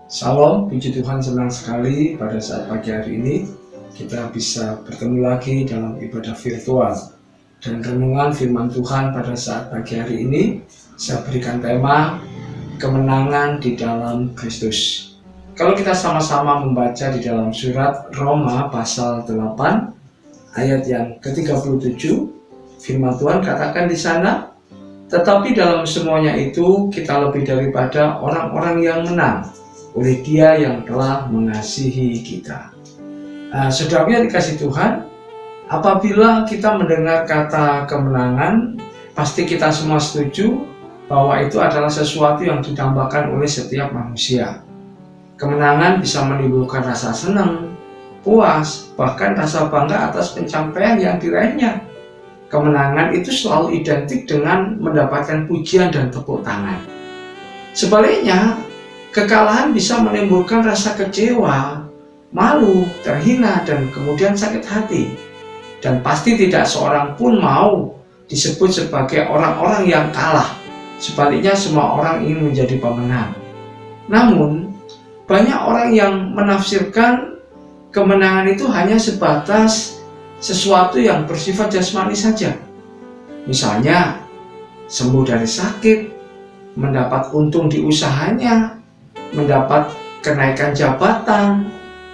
Salam, puji Tuhan, senang sekali pada saat pagi hari ini kita bisa bertemu lagi dalam ibadah virtual. Dan renungan firman Tuhan pada saat pagi hari ini saya berikan tema kemenangan di dalam Kristus. Kalau kita sama-sama membaca di dalam surat Roma pasal 8 ayat yang ke-37, firman Tuhan katakan di sana, tetapi dalam semuanya itu kita lebih daripada orang-orang yang menang oleh Dia yang telah mengasihi kita. Saudara yang dikasihi Tuhan, apabila kita mendengar kata kemenangan, pasti kita semua setuju bahwa itu adalah sesuatu yang didambakan oleh setiap manusia. Kemenangan bisa menimbulkan rasa senang, puas, bahkan rasa bangga atas pencapaian yang diraihnya. Kemenangan itu selalu identik dengan mendapatkan pujian dan tepuk tangan. Sebaliknya, kekalahan bisa menimbulkan rasa kecewa, malu, terhina, dan kemudian sakit hati. Dan pasti tidak seorang pun mau disebut sebagai orang-orang yang kalah. Sebaliknya semua orang ingin menjadi pemenang. Namun, banyak orang yang menafsirkan kemenangan itu hanya sebatas sesuatu yang bersifat jasmani saja. Misalnya, sembuh dari sakit, mendapat untung di usahanya, mendapat kenaikan jabatan,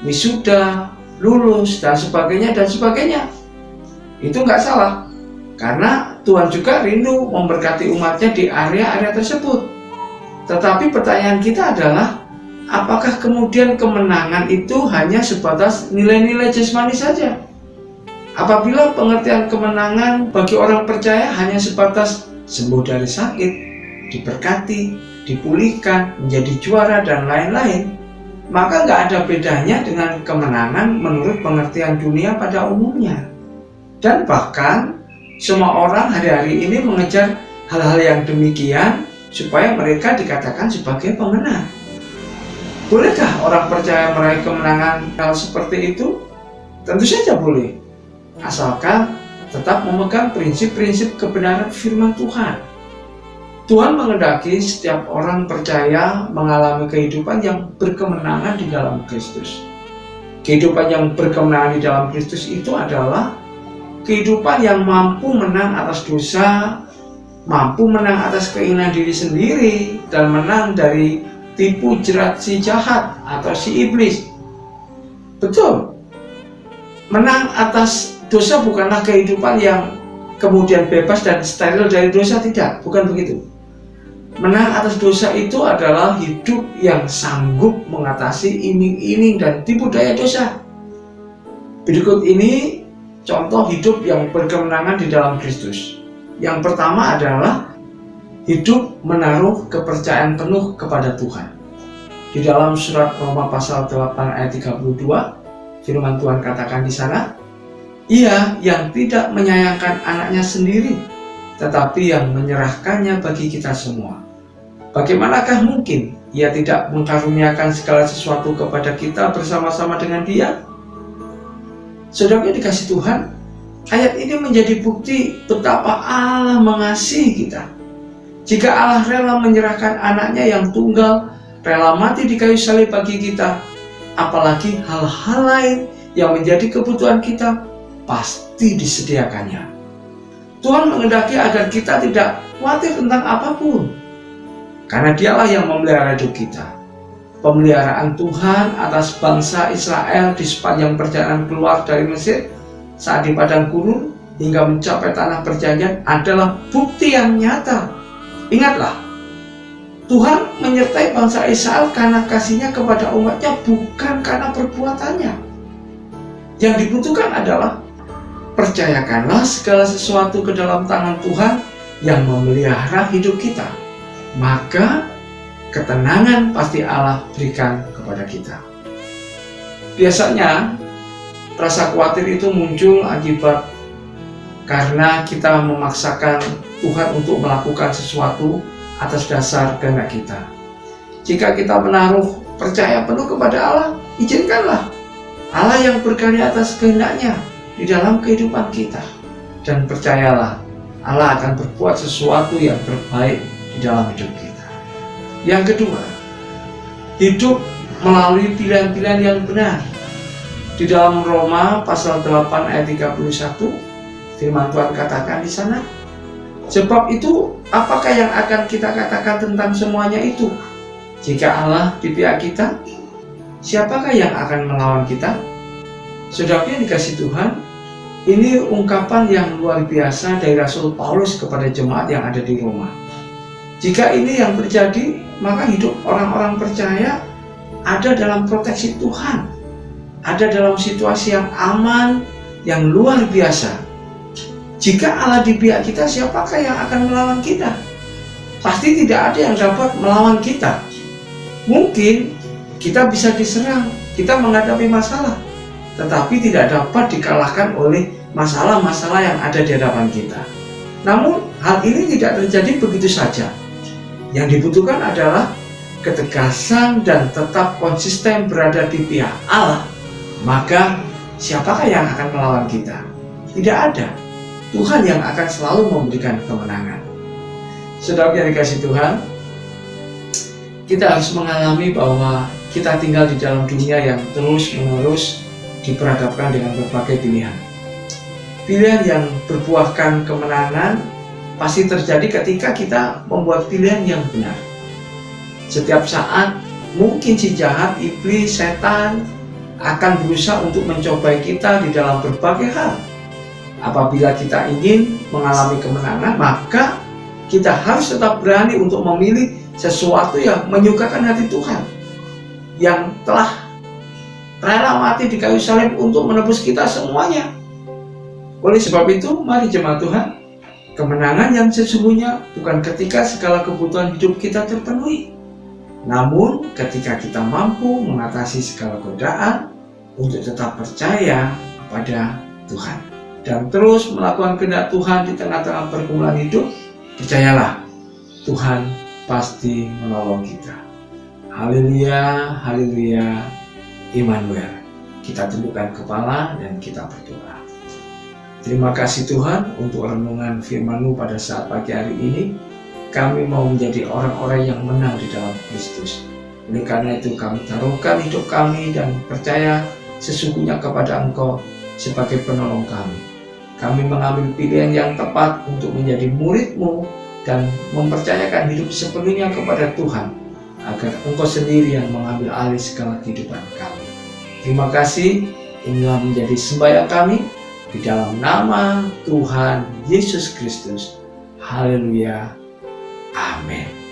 wisuda, lulus, dan sebagainya. Itu nggak salah, karena Tuhan juga rindu memberkati umatnya di area-area tersebut. Tetapi pertanyaan kita adalah, apakah kemudian kemenangan itu hanya sebatas nilai-nilai jasmani saja? Apabila pengertian kemenangan bagi orang percaya hanya sebatas sembuh dari sakit, diberkati, dipulihkan, menjadi juara, dan lain-lain, maka nggak ada bedanya dengan kemenangan menurut pengertian dunia pada umumnya. Dan bahkan semua orang hari-hari ini mengejar hal-hal yang demikian supaya mereka dikatakan sebagai pemenang. Bolehkah orang percaya meraih kemenangan hal seperti itu? Tentu saja boleh, asalkan tetap memegang prinsip-prinsip kebenaran firman Tuhan. Tuhan menghendaki setiap orang percaya mengalami kehidupan yang berkemenangan di dalam Kristus. Kehidupan yang berkemenangan di dalam Kristus itu adalah kehidupan yang mampu menang atas dosa, mampu menang atas keinginan diri sendiri, dan menang dari tipu jerat si jahat atau si iblis. Betul, menang atas dosa bukanlah kehidupan yang kemudian bebas dan steril dari dosa, tidak, bukan begitu. Menang atas dosa itu adalah hidup yang sanggup mengatasi iming-iming dan tipu daya dosa. Berikut ini contoh hidup yang berkemenangan di dalam Kristus. Yang pertama adalah hidup menaruh kepercayaan penuh kepada Tuhan. Di dalam surat Roma pasal 8 ayat 32, firman Tuhan katakan di sana, Ia yang tidak menyayangkan anaknya sendiri, tetapi yang menyerahkannya bagi kita semua. Bagaimanakah mungkin Ia tidak mengkaruniakan segala sesuatu kepada kita bersama-sama dengan Dia? Saudara yang dikasihi Tuhan, ayat ini menjadi bukti betapa Allah mengasihi kita. Jika Allah rela menyerahkan anaknya yang tunggal, rela mati di kayu salib bagi kita, apalagi hal-hal lain yang menjadi kebutuhan kita pasti disediakannya. Tuhan menghendaki agar kita tidak khawatir tentang apapun, karena Dialah yang memelihara hidup kita. Pemeliharaan Tuhan atas bangsa Israel di sepanjang perjalanan keluar dari Mesir saat di padang gurun hingga mencapai tanah perjanjian adalah bukti yang nyata. Ingatlah, Tuhan menyertai bangsa Israel karena kasih-Nya kepada umat-Nya, bukan karena perbuatannya. Yang dibutuhkan adalah percayakanlah segala sesuatu ke dalam tangan Tuhan yang memelihara hidup kita. Maka ketenangan pasti Allah berikan kepada kita. Biasanya rasa khawatir itu muncul akibat karena kita memaksakan Tuhan untuk melakukan sesuatu atas dasar kehendak kita. Jika kita menaruh percaya penuh kepada Allah, izinkanlah Allah yang berkarya atas kehendak-Nya di dalam kehidupan kita. Dan percayalah, Allah akan berbuat sesuatu yang terbaik di dalam hidup kita. Yang kedua, hidup melalui pilihan-pilihan yang benar. Di dalam Roma pasal 8 ayat 31, firman Tuhan katakan di sana, sebab itu apakah yang akan kita katakan tentang semuanya itu? Jika Allah di pihak kita, siapakah yang akan melawan kita? Saudara yang dikasihi Tuhan, ini ungkapan yang luar biasa dari Rasul Paulus kepada jemaat yang ada di Roma. Jika ini yang terjadi, maka hidup orang-orang percaya ada dalam proteksi Tuhan, ada dalam situasi yang aman, yang luar biasa. Jika Allah di pihak kita, siapakah yang akan melawan kita? Pasti tidak ada yang dapat melawan kita. Mungkin kita bisa diserang, kita menghadapi masalah, tetapi tidak dapat dikalahkan oleh masalah-masalah yang ada di hadapan kita. Namun hal ini tidak terjadi begitu saja. Yang dibutuhkan adalah ketegasan dan tetap konsisten berada di pihak Allah. Maka siapakah yang akan melawan kita? Tidak ada. Tuhan yang akan selalu memberikan kemenangan. Saudara yang dikasihi Tuhan, kita harus mengalami bahwa kita tinggal di dalam dunia yang terus-menerus diperhadapkan dengan berbagai pilihan. Pilihan yang berbuahkan kemenangan pasti terjadi ketika kita membuat pilihan yang benar. Setiap saat mungkin si jahat, iblis, setan akan berusaha untuk mencobai kita di dalam berbagai hal. Apabila kita ingin mengalami kemenangan, maka kita harus tetap berani untuk memilih sesuatu yang menyukakan hati Tuhan, yang telah rela mati di kayu salib untuk menebus kita semuanya. Oleh sebab itu, mari jemaat Tuhan, kemenangan yang sesungguhnya bukan ketika segala kebutuhan hidup kita terpenuhi, namun ketika kita mampu mengatasi segala godaan untuk tetap percaya kepada Tuhan dan terus melakukan kehendak Tuhan di tengah-tengah pergumulan hidup. Percayalah, Tuhan pasti menolong kita. Haleluya, haleluya, Immanuel. Kita tundukkan kepala dan kita berdoa. Terima kasih Tuhan untuk renungan firman-Mu pada saat pagi hari ini. Kami mau menjadi orang-orang yang menang di dalam Kristus. Oleh karena itu kami taruhkan hidup kami dan percaya sesungguhnya kepada Engkau sebagai penolong kami. Kami mengambil pilihan yang tepat untuk menjadi murid-Mu dan mempercayakan hidup sepenuhnya kepada Tuhan, agar Engkau sendiri yang mengambil alih segala kehidupan kami. Terima kasih, inilah menjadi sembahyang kami di dalam nama Tuhan Yesus Kristus. Haleluya. Amin.